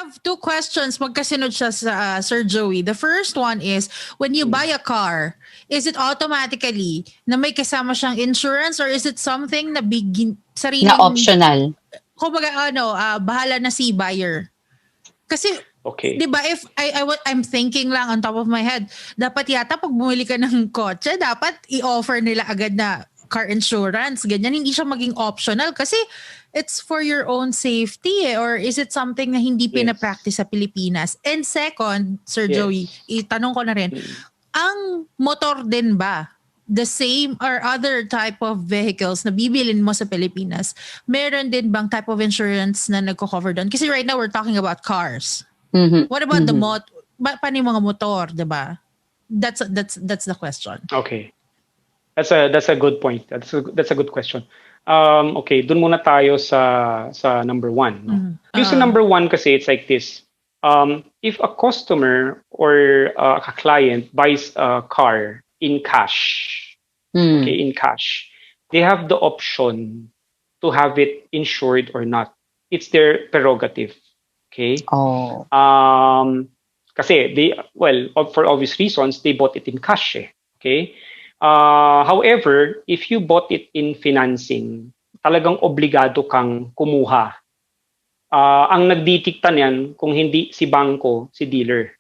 have two questions. Magkasunod siya sa Sir Joey. The first one is, when you buy a car, is it automatically na may kasama siyang insurance or is it something na sariling... Na optional? Kumbaga, bahala na si buyer. Kasi, di ba, if I'm thinking lang on top of my head, dapat yata pag bumili ka ng kotse, dapat i-offer nila agad na car insurance. Ganyan, hindi siya maging optional kasi it's for your own safety or is it something na hindi pinapractice sa Pilipinas? And second, Sir Joey, itanong ko na rin, ang motor din ba the same or other type of vehicles na bibilin mo sa Pilipinas, meron din bang type of insurance na nagko-cover doon? Kasi right now we're talking about cars. Mm-hmm. What about the paano yung mga motor, diba? That's the question. Okay. That's a good point. That's a good question. Okay, dun muna tayo sa number one. No? Yung sa number one kasi, it's like this. If a customer or a client buys a car in cash, in cash, they have the option to have it insured or not. It's their prerogative. Okay? Kasi for obvious reasons, they bought it in cash. Okay? However, if you bought it in financing, talagang obligado kang kumuha. Ang nagdidikta niyan, kung hindi si bangko, si dealer.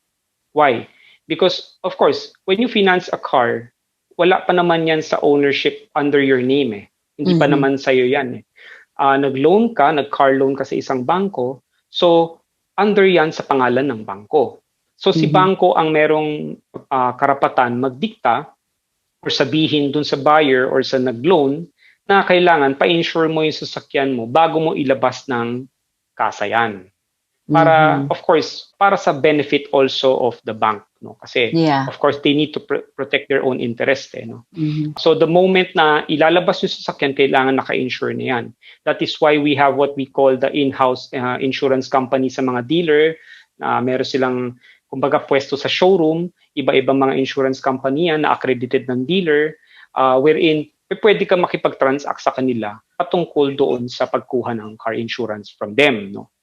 Why? Because, of course, when you finance a car, wala pa naman yan sa ownership under your name. Hindi pa naman sa'yo yan. Nag-loan ka, nag-car loan ka sa isang bangko, so under yan sa pangalan ng bangko. So si bangko ang merong karapatan magdikta or sabihin dun sa buyer or sa nag-loan na kailangan pa-insure mo yung sasakyan mo bago mo ilabas ng kasayan. Para, of course, para sa benefit also of the bank. No? Kasi, of course, they need to protect their own interest. No? So the moment na ilalabas yung sasakyan, kailangan naka-insure na yan. That is why we have what we call the in-house insurance company sa mga dealer. Meron silang kumbaga pwesto sa showroom, iba-ibang mga insurance company yan na accredited ng dealer, wherein pwede ka makipag-transact sa kanila patungkol doon sa pagkuha ng car insurance from them. No?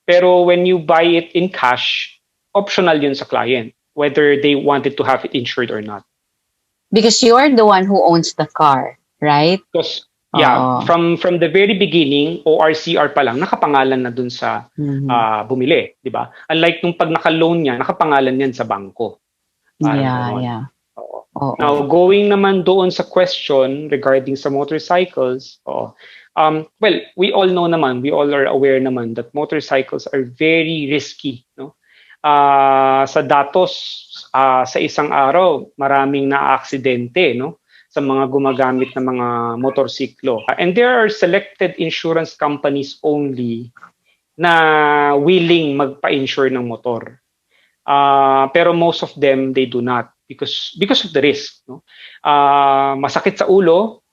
Pero when you buy it in cash, optional yun sa client, whether they wanted to have it insured or not. Because you're the one who owns the car, right? Because, from the very beginning, ORCR pa lang, nakapangalan na dun sa bumili, di ba? Unlike nung pag naka-loan niya, nakapangalan yan sa bangko. Now, going naman doon sa question regarding sa motorcycles, we all know naman, we all are aware naman that motorcycles are very risky. No? Sa datos, sa isang araw, maraming na-aksidente, no? Sa mga gumagamit ng mga motorsiklo. And there are selected insurance companies only na willing magpa-insure ng motor. Pero most of them, they do not because of the risk. No? Masakit sa ulo,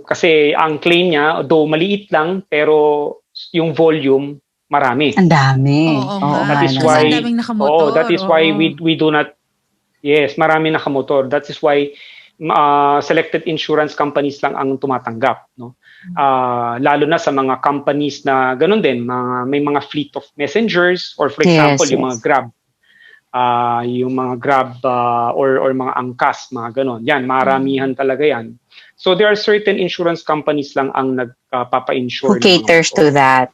kasi ang claim niya, though maliit lang, pero yung volume, marami. Ang dami. That is why we do not. Yes, marami nakamotor. That is why selected insurance companies lang ang tumatanggap. No? Lalo na sa mga companies na ganun din, may mga fleet of messengers or for example, yung mga Grab. Yung mga Grab or mga angkas, mga ganun. Yan, maramihan talaga yan. So there are certain insurance companies lang ang nagpapa-insure. Who caters to that.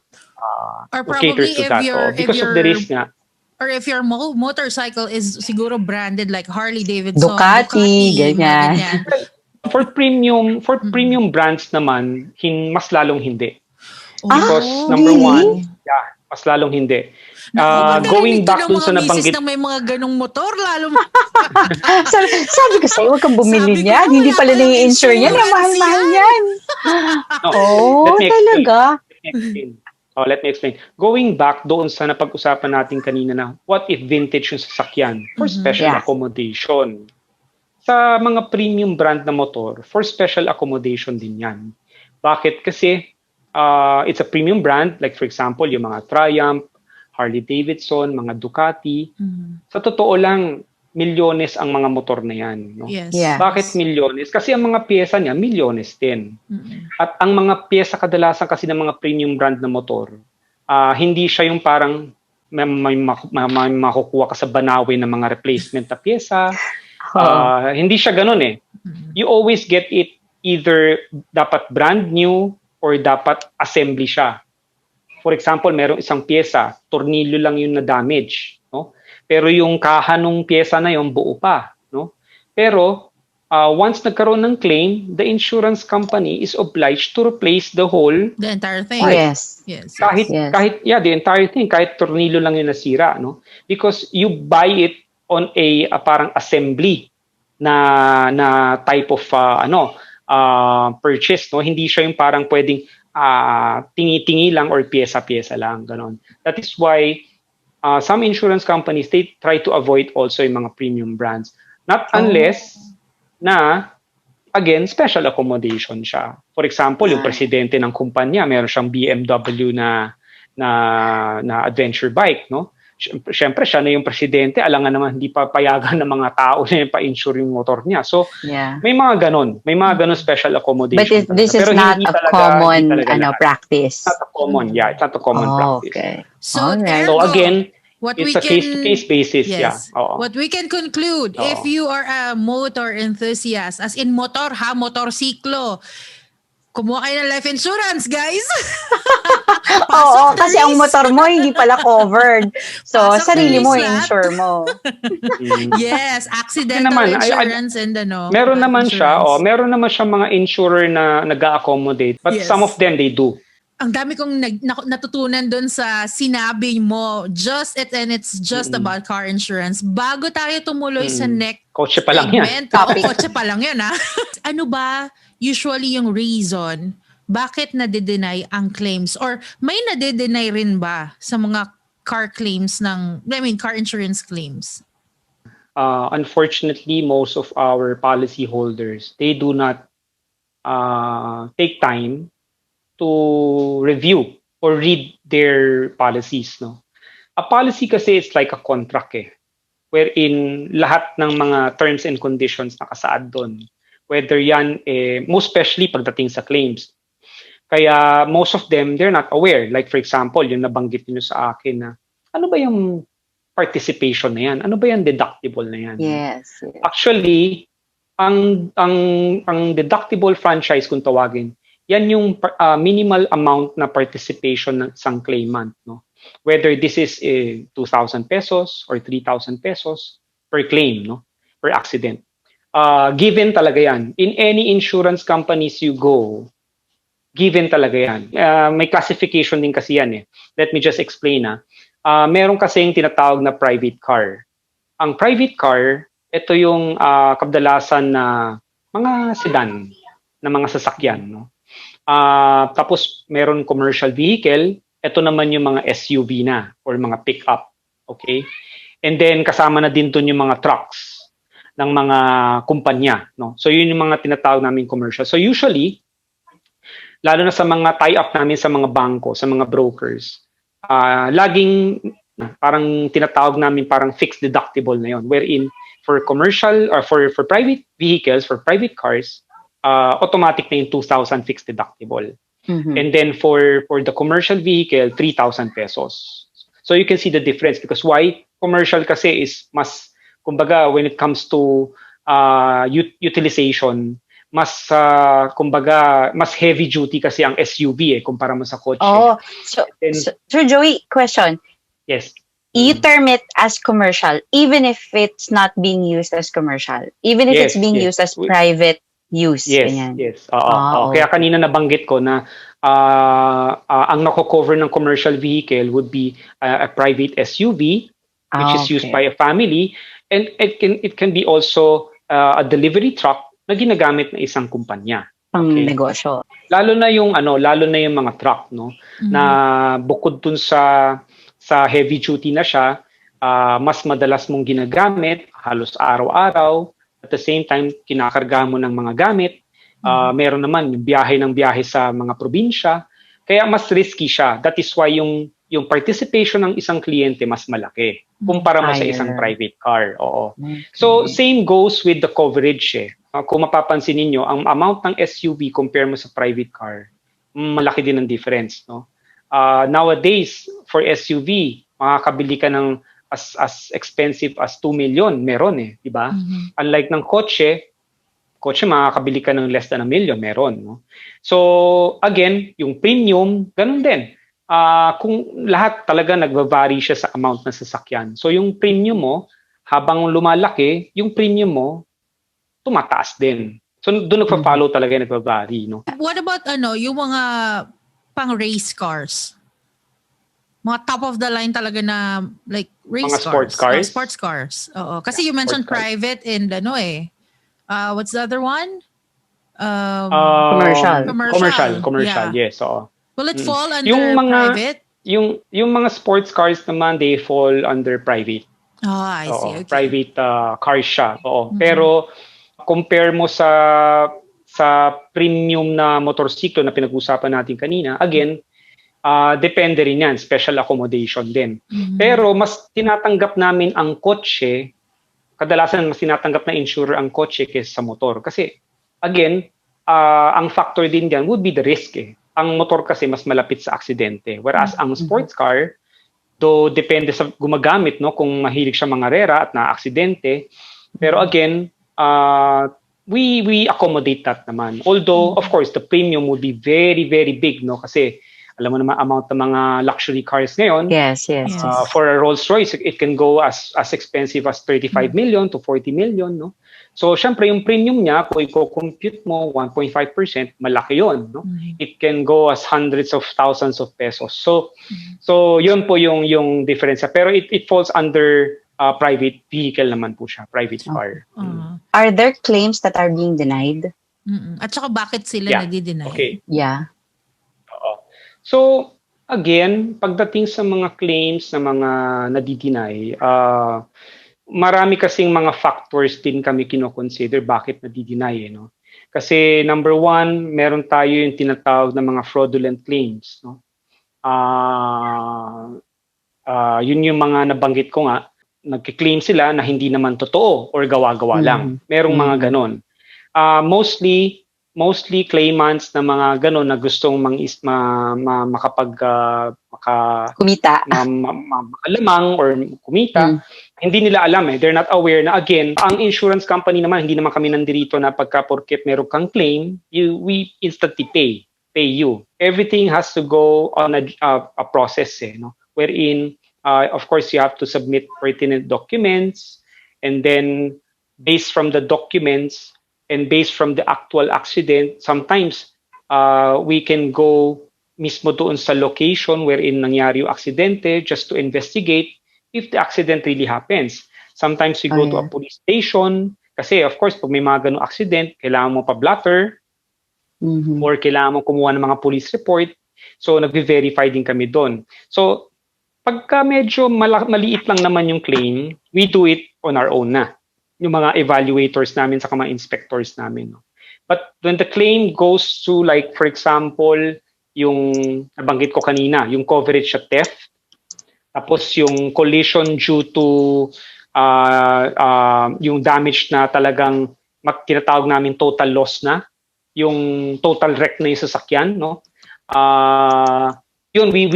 Or probably because of the risk nga. Or if your motorcycle is siguro branded like Harley Davidson, Ducati ganyan. For premium brands naman, mas lalong hindi. Because number one, mas lalong hindi. Going back dun sa nabanggit. May mga ganong motor, lalo. sabi ko sa'yo, huwag kang bumili niyan. Hindi pala nai-insure yan. Mahal-mahal yan. Talaga. Let me explain. Going back doon sa napag-usapan natin kanina na what if vintage yung sasakyan for special accommodation. Sa mga premium brand na motor, for special accommodation din yan. Bakit? Kasi it's a premium brand, like for example, yung mga Triumph, Harley Davidson, mga Ducati. Sa totoo lang, milyones ang mga motor na yan. No? Yes. Bakit milyones? Kasi ang mga pyesa niya, milyones din. At ang mga pyesa kadalasan kasi ng mga premium brand na motor, Hindi siya yung parang may makukuha ka sa Banawe ng mga replacement na pyesa. Hindi siya ganun eh. You always get it either dapat brand new or dapat assembly siya. For example, merong isang pyesa, tornilyo lang yung na-damage, no? Pero yung kaha nung pyesa na yun, buo pa, no? Pero once nagkaroon ng claim, the insurance company is obliged to replace the entire thing. Yes. Kahit the entire thing, kahit tornilyo lang yung nasira, no? Because you buy it on a parang assembly na type of purchase, no? Hindi siya yung parang pwedeng tingi-tingi lang or pyesa-pyesa lang, ganon. That is why some insurance companies, they try to avoid also yung mga premium brands. Not unless na, again, special accommodation siya. For example, yung presidente ng kumpanya, meron siyang BMW na adventure bike, no? Siyempre, siya na yung presidente, alangan naman hindi pa payagan ng mga tao na pa-insure yung motor niya. So, may mga ganon special accommodation. But this is not a common practice. It's not a common, it's not a common practice. Okay. So, so again, it's a case-to-case basis. Yes. What we can conclude, if you are a motor enthusiast, as in motorsiklo, kumuha kayo ng life insurance, guys. Kasi ang motor mo hindi pala covered. So, sarili mo, insure mo. Yes, accidental insurance and meron naman siya, meron naman siya mga insurer na nag-accommodate. But some of them, they do. Ang dami kong natutunan doon sa sinabi mo. It's just about car insurance. Bago tayo tumuloy sa next kotse pa lang yan. Kotse pa lang yan, ha? Ano ba usually yung reason bakit nadedeny ang claims? Or may nadedeny rin ba sa mga car claims car insurance claims? Unfortunately, most of our policy holders, they do not take time to review or read their policies, no? A policy kasi is like a contract wherein lahat ng mga terms and conditions nakasaad doon. Whether yan, most especially pagdating sa claims. Kaya most of them, they're not aware. Like for example, yung nabanggit niyo sa akin na, ano ba yung participation na yan? Ano ba yung deductible na yan? Yes. Actually, ang deductible franchise kung tawagin, yan yung minimal amount na participation ng isang claimant, no? Whether this is 2,000 pesos or 3,000 pesos per claim, no? Per accident. Given talaga yan. In any insurance companies you go, given talaga yan. May classification din kasi yan. Let me just explain. Meron kasing tinatawag na private car. Ang private car, ito yung kadalasan na mga sedan, na mga sasakyan, no? Tapos meron commercial vehicle, ito naman yung mga SUV na or mga pick-up. Okay? And then kasama na din doon yung mga trucks ng mga kumpanya, no? So yun yung mga tinatawag namin commercial. So usually, lalo na sa mga tie-up namin sa mga bangko, sa mga brokers, laging parang tinatawag namin parang fixed deductible na yun, wherein for commercial or for private vehicles, for private cars, automatic na yung 2,000 fixed deductible. Mm-hmm. And then for the commercial vehicle, 3,000 pesos. So you can see the difference because why? Commercial kasi is mas, kumbaga, when it comes to utilization, mas, kumbaga, mas heavy duty kasi ang SUV kumpara mo sa kotse. So Joey, question. Yes. You term it as commercial, even if it's not being used as commercial, even if it's being used as private use. Yes. Kaya kanina nabanggit ko na ang nako-cover ng commercial vehicle would be a private SUV, which is used by a family, and it can be also a delivery truck na ginagamit ng isang kumpanya. Pang negosyo. Lalo na yung mga truck, no? Mm-hmm. Na bukod dun sa heavy duty na siya, mas madalas mong ginagamit halos araw-araw. At the same time, kinakarga mo ng mga gamit. Meron naman yung biyahe sa mga probinsya. Kaya mas risky siya. That is why yung participation ng isang kliyente mas malaki kumpara mo sa isang private car. Oo. Okay. So, same goes with the coverage. Kung mapapansin niyo, ang amount ng SUV compare mo sa private car, malaki din ang difference, no? Nowadays, for SUV, makakabili ka ng as expensive as 2 million, meron di ba? Unlike ng kotse makakabili ka ng less than a million, meron. No? So, again, yung premium, ganun din. Kung lahat talaga nagva-vary siya sa amount ng sasakyan. So, yung premium mo, habang lumalaki, yung premium mo, tumataas din. So, doon nagpa-follow talaga, nagva-vary. No? What about yung mga pang-race cars? Mga top of the line talaga na like race mga cars. Sports cars? Sports cars. Oo. Kasi you mentioned private and what's the other one? Commercial. Yes. Oo. Will it fall under private? Yung mga sports cars naman, they fall under private. Oh, I see. Okay. Private cars siya. Oo. Pero compare mo sa premium na motorsiklo na pinag-usapan natin kanina, again, depende rin yan, special accommodation din. Pero mas tinatanggap namin ang kotse, kadalasan mas tinatanggap na insurer ang kotse kaysa sa motor. Kasi, again, ang factor din dyan would be the risk. Ang motor kasi mas malapit sa aksidente. Whereas ang sports car, though depende sa gumagamit, no, kung mahilig siya mangarera at na-aksidente. Pero again, we accommodate that naman. Although, of course, the premium would be very, very big, no? Kasi, alam mo naman amount ng mga luxury cars ngayon. Yes. For a Rolls-Royce, it can go as expensive as 35 million to 40 million, no? So, syempre, yung premium niya, kung i-compute mo 1.5%, malaki yun, no? It can go as hundreds of thousands of pesos. So yun po yung difference. Pero it falls under private vehicle naman po siya, private car. Are there claims that are being denied? At saka bakit sila nadi-deny? Okay. Yeah. So, again, pagdating sa mga claims na mga nadi-deny, marami kasing mga factors din kami kino-consider bakit nadi-deny. No? Kasi number one, meron tayo yung tinatawag na mga fraudulent claims. No? Yun yung mga nabanggit ko nga, nagki-claim sila na hindi naman totoo or gawa-gawa lang. Merong mga ganon. Mostly claimants na mga ganon na gustong kumita. Makalamang or kumita. Hindi nila alam They're not aware na again, ang insurance company naman, hindi naman kami nandirito na pagka porket meron kang claim, we instantly pay you. Everything has to go on a process no? Wherein, of course, you have to submit pertinent documents and then based from the documents and based from the actual accident, sometimes we can go mismo doon sa location wherein nangyari yung aksidente just to investigate if the accident really happens. Sometimes we go to a police station kasi of course pag may mga ganung accident, kailangan mo pa-blotter or kailangan mo kumuha ng mga police report. So nagve-verify din kami doon. So pagka medyo maliit lang naman yung claim, we do it on our own na. Yung mga evaluators namin sa mga inspectors namin. No? But when the claim goes to like, for example, yung nabanggit ko kanina, yung coverage sa theft, tapos yung collision due to yung damage na talagang tinatawag namin total loss na, yung total wreck na yung sasakyan, no? Yun, we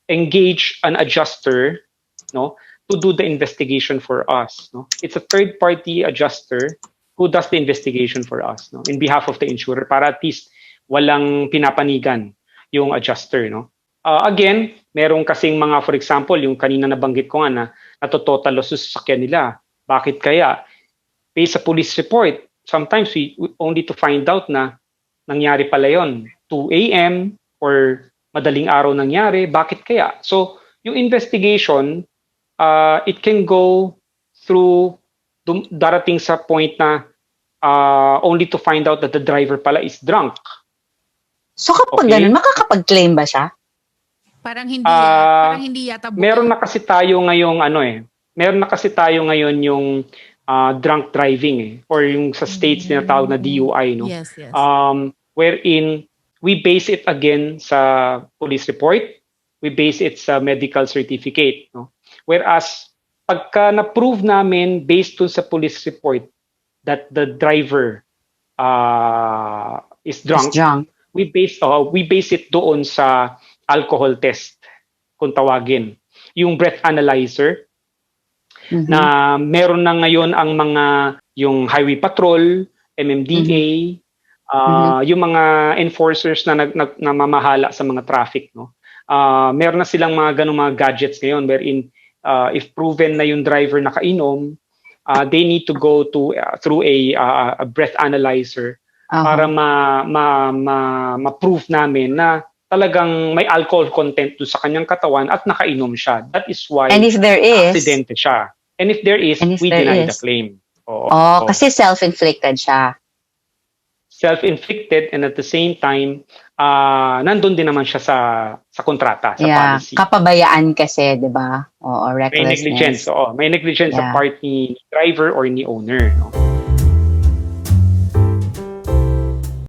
engage an adjuster, no? To do the investigation for us. No? It's a third-party adjuster who does the investigation for us, no? In behalf of the insurer, para at least walang pinapanigan yung adjuster. No? Again, merong kasing mga, for example, yung kanina nabanggit ko nga na natototal loss sa sasakyan nila. Bakit kaya? Based sa police report, sometimes we only to find out na nangyari pala yon 2 a.m. or madaling araw nangyari. Bakit kaya? So, yung investigation, it can go through darating sa point na only to find out that the driver pala is drunk. So kapag ganun, makakapag-claim ba siya? Parang hindi yata buo. Meron na kasi tayo ngayong meron na kasi tayo ngayon yung drunk driving or yung sa states tinatawag na DUI, no? Yes. Wherein we base it again sa police report, we base it sa medical certificate, no? Whereas, pagka na-prove namin based dun sa police report that the driver is drunk, we base it doon sa alcohol test, kung tawagin. Yung breath analyzer, na meron na ngayon ang yung highway patrol, MMDA, yung mga enforcers na namamahala sa mga traffic, no? Meron na silang mga ganung mga gadgets ngayon wherein if proven na yung driver nakainom, they need to go through a breath analyzer para ma-prove namin na talagang may alcohol content doon sa kanyang katawan at nakainom siya. That is why and if there is, aksidente siya. And if there is, we deny the claim. Kasi self-inflicted siya. Self-inflicted, and at the same time, nandun din naman siya sa kontrata, sa policy. Kapabayaan kasi, di ba? Recklessness. May negligence, may negligence sa part ni driver or ni owner. No?